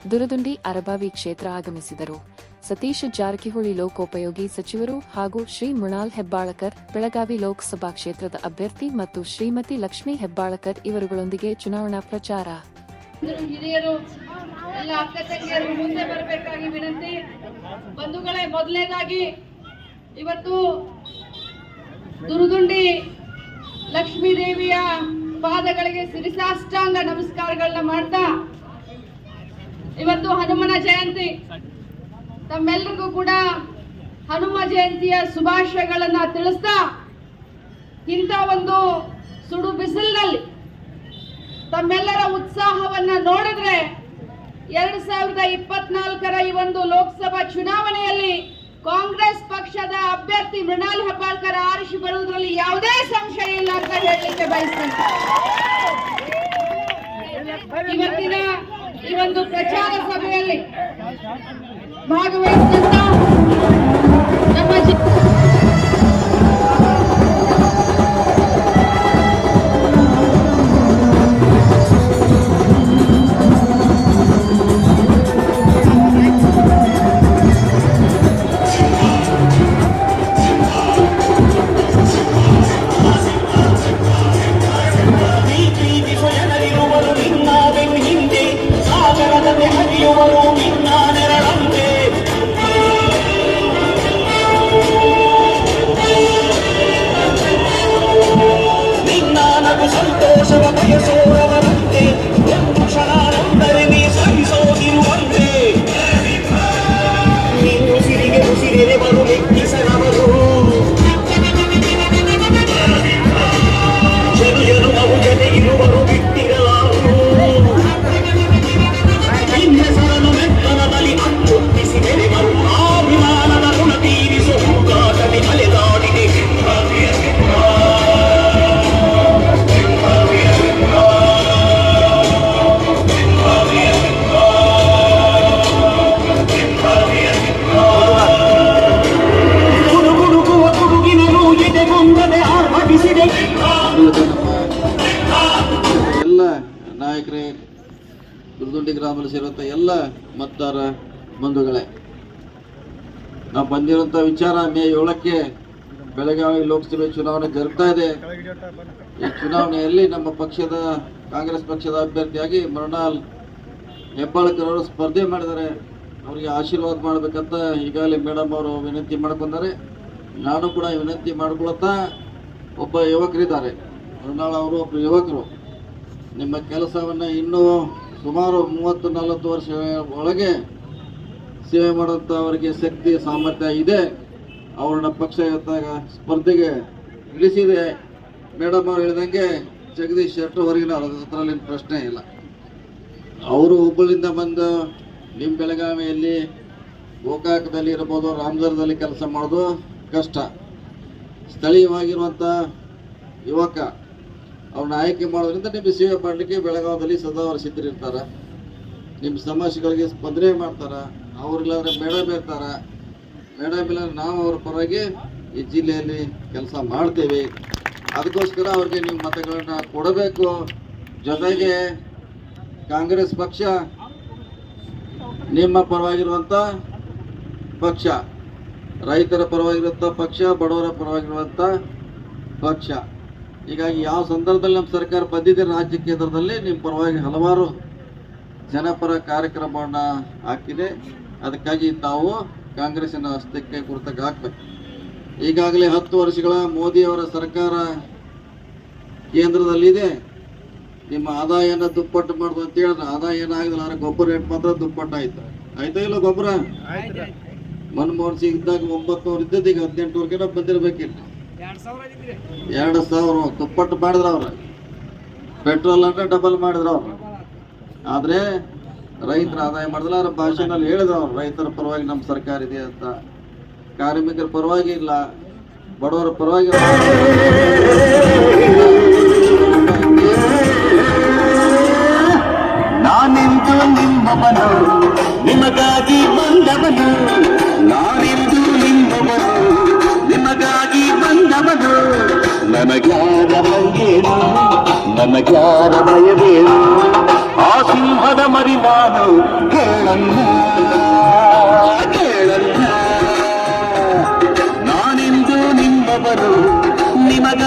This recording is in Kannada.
ದುರದುಂಡಿ ಅರಬಾವಿ ಕ್ಷೇತ್ರ ಆಗಮಿಸಿದರು. ಸತೀಶ್ ಜಾರಕಿಹೊಳಿ ಲೋಕೋಪಯೋಗಿ ಸಚಿವರು ಹಾಗೂ ಶ್ರೀ ಮೃಣಾಲ್ ಹೆಬ್ಬಾಳಕರ್ ಬೆಳಗಾವಿ ಲೋಕಸಭಾ ಕ್ಷೇತ್ರದ ಅಭ್ಯರ್ಥಿ ಮತ್ತು ಶ್ರೀಮತಿ ಲಕ್ಷ್ಮೀ ಹೆಬ್ಬಾಳಕರ್ ಇವರುಗಳೊಂದಿಗೆ ಚುನಾವಣಾ ಪ್ರಚಾರ. ಹಿರಿಯರು ಎಲ್ಲ ಅಕ್ಕ ತಂಗಿಯರು ಮುಂದೆ ಬರಬೇಕಾಗಿ ವಿನಂತಿ. ಬಂಧುಗಳೇ, ಮೊದಲನೇದಾಗಿ ಇವತ್ತು ದುರದುಂಡಿ ಲಕ್ಷ್ಮೀ ದೇವಿಯ ಪಾದಗಳಿಗೆ ಸಿರಿಸಾಷ್ಟಾಂಗ ನಮಸ್ಕಾರಗಳನ್ನ ಮಾಡ್ತಾ, ಇವತ್ತು ಹನುಮನ ಜಯಂತಿ. ತಮ್ಮೆಲ್ಲರಿಗೂ ಕೂಡ ಹನುಮ ಜಯಂತಿಯ ಶುಭಾಶಯಗಳನ್ನ ತಿಳಿಸ್ತಾ, ಇಂಥ ಒಂದು ಸುಡು ಬಿಸಿಲಿನಲ್ಲಿ ತಮ್ಮೆಲ್ಲರ ಉತ್ಸಾಹವನ್ನ ನೋಡಿದ್ರೆ 2024ರ ಈ ಒಂದು ಲೋಕಸಭಾ ಚುನಾವಣೆಯಲ್ಲಿ ಕಾಂಗ್ರೆಸ್ ಪಕ್ಷದ ಅಭ್ಯರ್ಥಿ ಮೃಣಾಲ್ ಹೆಬ್ಬಾಳ್ಕರ್ ಆರಿಸಿ ಬರುವುದರಲ್ಲಿ ಯಾವುದೇ ಸಂಶಯ ಇಲ್ಲ ಅಂತ ಹೇಳಲಿಕ್ಕೆ ಬಯಸ್ತೀನಿ. ಇವತ್ತಿನ ಈ ಒಂದು ಪ್ರಚಾರ ಸಭೆಯಲ್ಲಿ ಭಾಗವಹಿಸಿದಂತ ನಮ್ಮ ಎಲ್ಲ ನಾಯಕರೇ, ದುರದುಂಡಿ ಗ್ರಾಮದಲ್ಲಿ ಸೇರುವಂಥ ಎಲ್ಲ ಮತದಾರ ಬಂಧುಗಳೇ, ನಾವು ಬಂದಿರುವಂಥ ವಿಚಾರ ಮೇ 7ಕ್ಕೆ ಬೆಳಗಾವಿ ಲೋಕಸಭೆ ಚುನಾವಣೆ ಜರುಗ್ತಾ ಇದೆ. ಈ ಚುನಾವಣೆಯಲ್ಲಿ ನಮ್ಮ ಪಕ್ಷದ ಕಾಂಗ್ರೆಸ್ ಪಕ್ಷದ ಅಭ್ಯರ್ಥಿಯಾಗಿ ಮೃಣಾಲ್ ಹೆಬ್ಬಾಳ್ಕರ್ ಅವರು ಸ್ಪರ್ಧೆ ಮಾಡಿದ್ದಾರೆ. ಅವರಿಗೆ ಆಶೀರ್ವಾದ ಮಾಡಬೇಕಂತ ಈಗಾಗಲೇ ಮೇಡಮ್ ಅವರು ವಿನಂತಿ ಮಾಡ್ಕೊಂಡಾರೆ. ನಾನು ಕೂಡ ವಿನಂತಿ ಮಾಡ್ಕೊಳ್ತಾ, ಒಬ್ಬ ಯುವಕರಿದ್ದಾರೆ, ಮೃಣಾಲ್ ಅವರು ಒಬ್ಬ ಯುವಕರು. ನಿಮ್ಮ ಕೆಲಸವನ್ನು ಇನ್ನೂ ಸುಮಾರು 30-40 ವರ್ಷ ಒಳಗೆ ಸೇವೆ ಮಾಡುವಂಥ ಅವರಿಗೆ ಶಕ್ತಿ ಸಾಮರ್ಥ್ಯ ಇದೆ. ಅವ್ರನ್ನ ಪಕ್ಷ ಇವತ್ತಾಗ ಸ್ಪರ್ಧೆಗೆ ಇಳಿಸಿದೆ. ಮೇಡಮ್ ಅವ್ರು ಹೇಳಿದಂಗೆ ಜಗದೀಶ್ ಶೆಟ್ಟರ್ ಹೊರಗಿನ ಅದರಲ್ಲಿ ಪ್ರಶ್ನೆ ಇಲ್ಲ. ಅವರು ಹುಬ್ಬಳ್ಳಿಯಿಂದ ಬಂದು ನಿಮ್ಮ ಬೆಳಗಾವಿಯಲ್ಲಿ ಗೋಕಾಕದಲ್ಲಿ ಇರ್ಬೋದು, ರಾಮನಗರದಲ್ಲಿ ಕೆಲಸ ಮಾಡೋದು ಕಷ್ಟ. ಸ್ಥಳೀಯವಾಗಿರುವಂಥ ಯುವಕ ಅವ್ರನ್ನ ಆಯ್ಕೆ ಮಾಡೋದ್ರಿಂದ ನಿಮಗೆ ಸೇವೆ ಮಾಡಲಿಕ್ಕೆ ಬೆಳಗಾವಿಯಲ್ಲಿ ಸದಾ ಅವರು ಸಿದ್ಧರಿರ್ತಾರೆ. ನಿಮ್ಮ ಸಮಸ್ಯೆಗಳಿಗೆ ಸ್ಪಂದನೆ ಮಾಡ್ತಾರೆ. ಅವ್ರಿಲ್ಲಾಂದ್ರೆ ಮೇಡಮ್ ಇರ್ತಾರೆ. ಮೇಡಮ್ ಇಲ್ಲ ನಾವು ಅವ್ರ ಪರವಾಗಿ ಈ ಜಿಲ್ಲೆಯಲ್ಲಿ ಕೆಲಸ ಮಾಡ್ತೇವೆ. ಅದಕ್ಕೋಸ್ಕರ ಅವ್ರಿಗೆ ನೀವು ಮತಗಳನ್ನ ಕೊಡಬೇಕು. ಜೊತೆಗೆ ಕಾಂಗ್ರೆಸ್ ಪಕ್ಷ ನಿಮ್ಮ ಪರವಾಗಿರುವಂಥ ಪಕ್ಷ, ರೈತರ ಪರವಾಗಿರುವಂಥ ಪಕ್ಷ, ಬಡವರ ಪರವಾಗಿರುವಂಥ ಪಕ್ಷ. ಹೀಗಾಗಿ ಯಾವ ಸಂದರ್ಭದಲ್ಲಿ ನಮ್ಮ ಸರ್ಕಾರ ಬಂದಿದೆ ರಾಜ್ಯ ಕೇಂದ್ರದಲ್ಲಿ ನಿಮ್ಮ ಪರವಾಗಿ ಹಲವಾರು ಜನಪರ ಕಾರ್ಯಕ್ರಮವನ್ನು ಹಾಕಿದೆ. ಅದಕ್ಕಾಗಿ ತಾವು ಕಾಂಗ್ರೆಸ್ಸಿನ ಹಸ್ತಕ್ಕೆ ಗುರುತಾಗ ಹಾಕಬೇಕು. ಈಗಾಗಲೇ 10 ವರ್ಷಗಳ ಮೋದಿಯವರ ಸರ್ಕಾರ ಕೇಂದ್ರದಲ್ಲಿದೆ. ನಿಮ್ಮ ಆದಾಯನ ದುಪ್ಪಟ್ಟು ಮಾಡೋದು ಅಂತ ಹೇಳಿದ್ರೆ ಆದಾಯ ಏನಾಗಿಲ್ಲ, ಆದರೆ ಗೊಬ್ಬರ ರೇಟ್ ಮಾತ್ರ ದುಪ್ಪಟ್ಟಾಯ್ತು. ಆಯ್ತಾ ಇಲ್ಲ ಗೊಬ್ಬರ? ಮನಮೋಹನ್ ಸಿಂಗ್ ಇದ್ದಾಗ 900 ಇದ್ದದ್ದು ಈಗ 1800 ಬಂದಿರಬೇಕಿಲ್ಲ. 2000 ದುಪ್ಪಟ್ಟು ಮಾಡಿದ್ರು ಅವ್ರು. ಪೆಟ್ರೋಲ್ ಅಂದ್ರೆ ಡಬಲ್ ಮಾಡಿದ್ರು ಅವ್ರು. ಆದರೆ ರೈತರ ಆದಾಯ ಮಾಡಿದ್ರೆ ಅವ್ರ ಭಾಷೆನಲ್ಲಿ ಹೇಳಿದ್ರು ಅವ್ರು, ರೈತರ ಪರವಾಗಿ ನಮ್ಮ ಸರ್ಕಾರ ಇದೆ ಅಂತ. ಕಾರ್ಮಿಕರ ಪರವಾಗಿ ಇಲ್ಲ, ಬಡವರ ಪರವಾಗಿ. ನಾನೆಂದು ನಿಮ್ಮವನು, ನಿಮಗಾಗಿ ಬಂದವನು. ನಾನೆಂದು ನಿಮ್ಮವನು, ನಿಮಗಾಗಿ ಬಂದವನು. ನನಗ್ಯಾರ ಭಯವೇನು, ನನಗ್ಯಾರ ಭಯವೇನು. ಆ ಸಿಂಹದ ಮರಿ ನಾನು ಕೇಳಣ್ಣ ಕೇಳಣ್ಣ ನಾನೆಂದು ನಿಮ್ಮವನು ನಿಮಗ